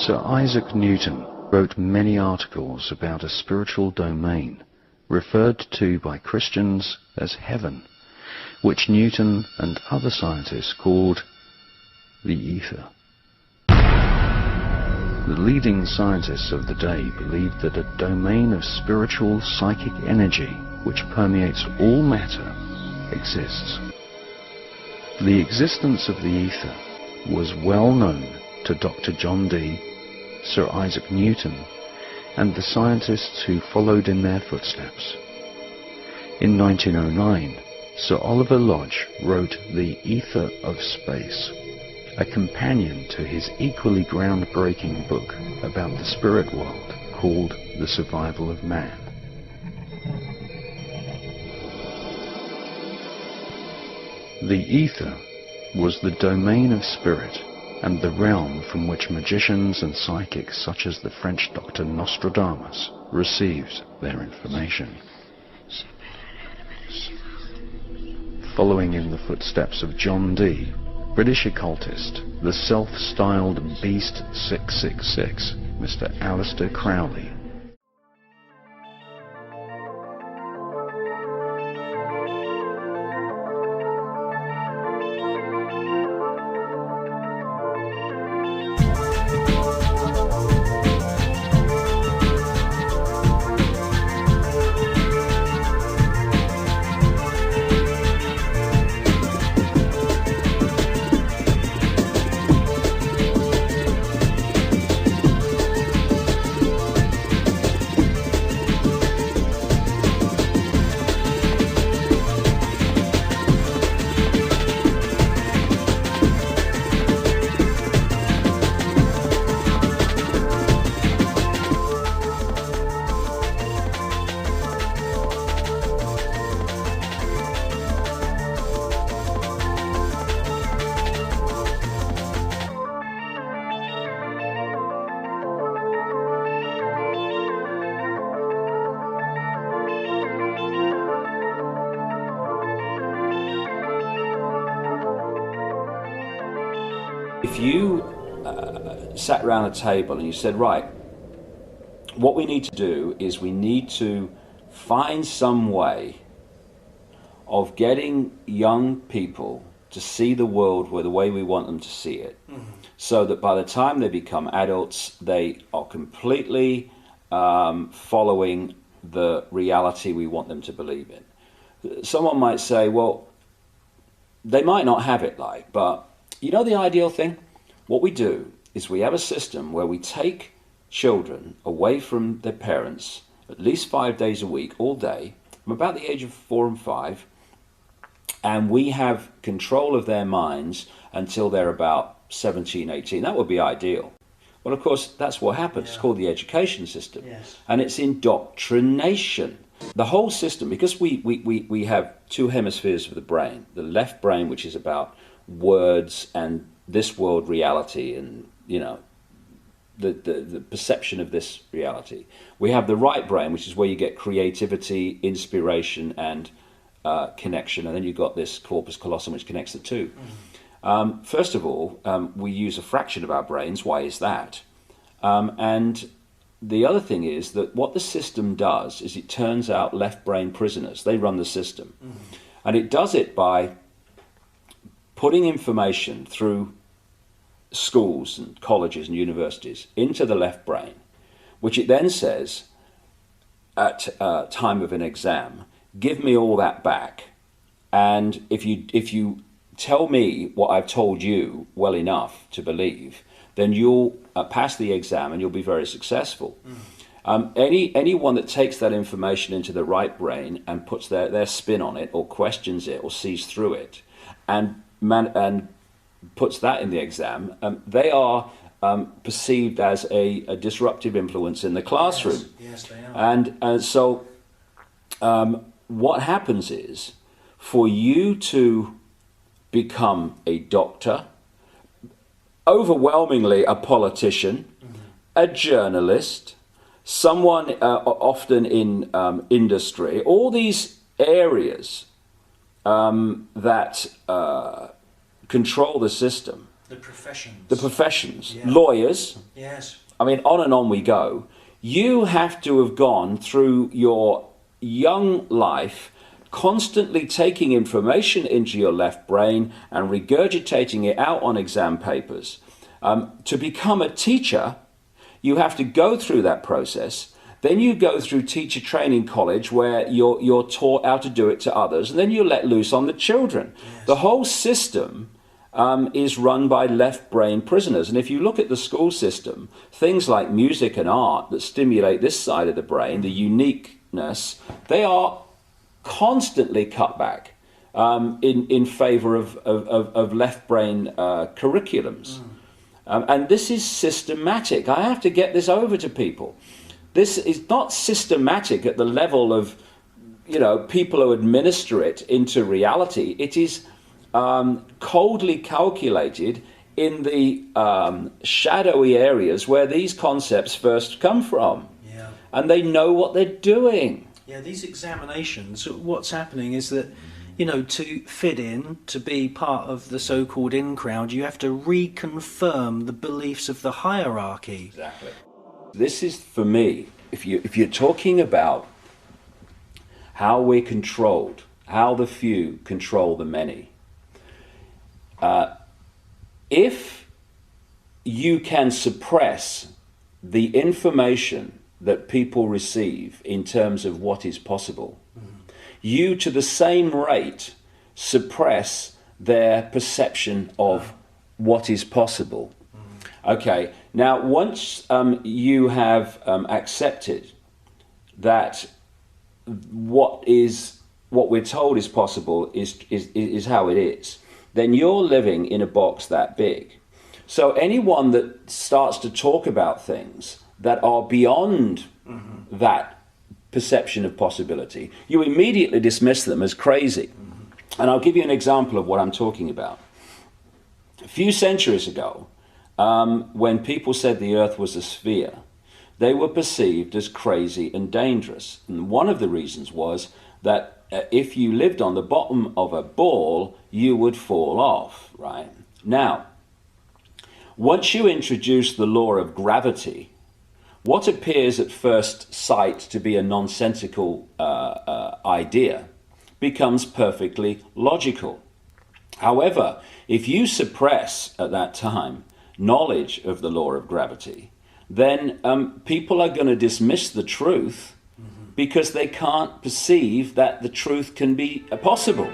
Sir Isaac Newton wrote many articles about a spiritual domain referred to by Christians as heaven, which Newton and other scientists called the ether. The leading scientists of the day believed that a domain of spiritual psychic energy which permeates all matter exists. The existence of the ether was well known to Dr. John Dee, Sir Isaac Newton, and the scientists who followed in their footsteps. In 1909, Sir Oliver Lodge wrote The Ether of Space, a companion to his equally groundbreaking book about the spirit world called The Survival of Man. The ether was the domain of spirit and the realm from which magicians and psychics such as the French Dr. Nostradamus received their information. Following in the footsteps of John Dee, British occultist, the self-styled Beast 666, Mr. Aleister Crowley, if you sat around a table and you said, right, what we need to do is we need to find some way of getting young people to see the world the way we want them to see it, so that by the time they become adults, they are completely following the reality we want them to believe in. Someone might say, well, they might not have it like, but you know the ideal thing? What we do is we have a system where we take children away from their parents at least 5 days a week, all day, from about the age of 4 and 5, and we have control of their minds until they're about 17, 18. That would be ideal. Well, of course, that's what happens. Yeah. It's called the education system. Yes. And it's indoctrination. The whole system, because we have two hemispheres of the brain. The left brain, which is about words and this world reality and, you know, the perception of this reality. We have the right brain, which is where you get creativity, inspiration, and connection. And then you've got this corpus callosum, which connects the two. First of all, we use a fraction of our brains. Why is that? And the other thing is that what the system does is it turns out left brain prisoners. They run the system. And it does it by putting information through schools and colleges and universities into the left brain, which it then says at time of an exam, give me all that back. And if you tell me what I've told you well enough to believe, then you'll pass the exam and you'll be very successful. Anyone that takes that information into the right brain and puts their spin on it, or questions it, or sees through it, and puts that in the exam, they are perceived as a disruptive influence in the classroom. Yes, they are. And so what happens is, for you to become a doctor, overwhelmingly a politician, a journalist, someone often in industry, all these areas that control the system, The professions. The professions. Yeah. Lawyers. Yes. I mean, on and on we go. You have to have gone through your young life constantly taking information into your left brain and regurgitating it out on exam papers. To become a teacher, you have to go through that process. Then you go through teacher training college where you're taught how to do it to others, and then you're let loose on the children. Yes. The whole system is run by left brain prisoners. And if you look at the school system, things like music and art that stimulate this side of the brain, the uniqueness, they are constantly cut back in favor of left brain curriculums. And this is systematic. I have to get this over to people. This is not systematic at the level of, people who administer it into reality. It is coldly calculated in the shadowy areas where these concepts first come from. Yeah. And they know what they're doing. Yeah, these examinations, what's happening is that, to fit in, to be part of the so-called in crowd, you have to reconfirm the beliefs of the hierarchy. Exactly. This is, for me, if you're talking about how we're controlled, how the few control the many, if you can suppress the information that people receive in terms of what is possible, you to the same rate suppress their perception of what is possible. Okay, now once you have accepted that what we're told is possible is how it is, then you're living in a box that big. So anyone that starts to talk about things that are beyond that perception of possibility, you immediately dismiss them as crazy. And I'll give you an example of what I'm talking about. A few centuries ago, when people said the Earth was a sphere, they were perceived as crazy and dangerous. And one of the reasons was that if you lived on the bottom of a ball, you would fall off, right? Now, once you introduce the law of gravity, what appears at first sight to be a nonsensical idea becomes perfectly logical. However, if you suppress at that time knowledge of the law of gravity, then people are going to dismiss the truth because they can't perceive that the truth can be possible.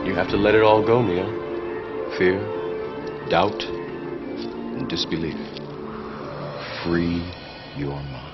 You have to let it all go, Mia. Fear, doubt, and disbelief. Free your mind.